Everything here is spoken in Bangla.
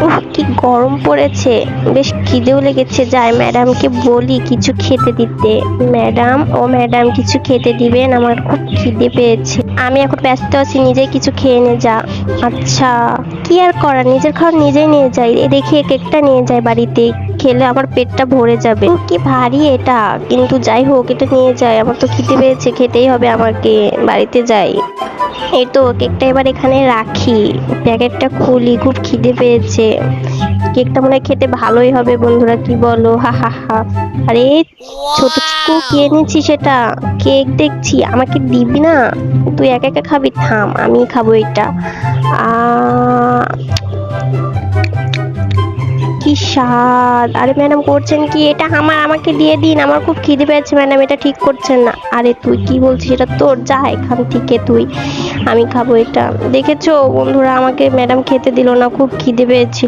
উফ, কি গরম পড়েছে, বেশ খিদেও লেগেছে। যাই ম্যাডামকে বলি কিছু খেতে দিতে। ম্যাডাম কিছু খেতে দিবেন, আমার খুব খিদে পেয়েছে। আমি এখন ব্যস্ত আছি, নিজেই কিছু খেয়ে নে যা। আচ্ছা, কি আর করার, নিজের খাবার নিজেই নিয়ে যাই। দেখি কেকটা নিয়ে যাই বাড়িতে, খেলে আমার পেটটা ভরে যাবে। কি ভারী এটা, কিন্তু যাই হোক এটা নিয়ে যাই। আমার তো খিদে পেয়েছে, খেতেই হবে আমাকে। বাড়িতে যাই। এই তো কেকটা এবার এখানে রাখি, প্যাকেটটা খুলি, খুব খিদে পেয়েছে। কেকটা মনে হয় খেতে ভালোই হবে, বন্ধুরা কি বলো? হা হা হা। আরে ছোট চিকু, কি এনেছি সেটা? কেক দেখছি, আমাকে দিবি না? তুই একা একা খাবি? থাম, আমি খাবো এটা। কি স্বাদ! আরে ম্যাডাম করছেন কি এটা? আমাকে দিয়ে দিন, আমার খুব খিদে পেয়েছে ম্যাডাম, এটা ঠিক করছেন না। আরে তুই কি বলছিস, এটা তোর, যা এখান থেকে তুই। আমি খাবো এটা। দেখেছো বন্ধুরা, আমাকে ম্যাডাম খেতে দিল না, খুব খিদে পেয়েছিল।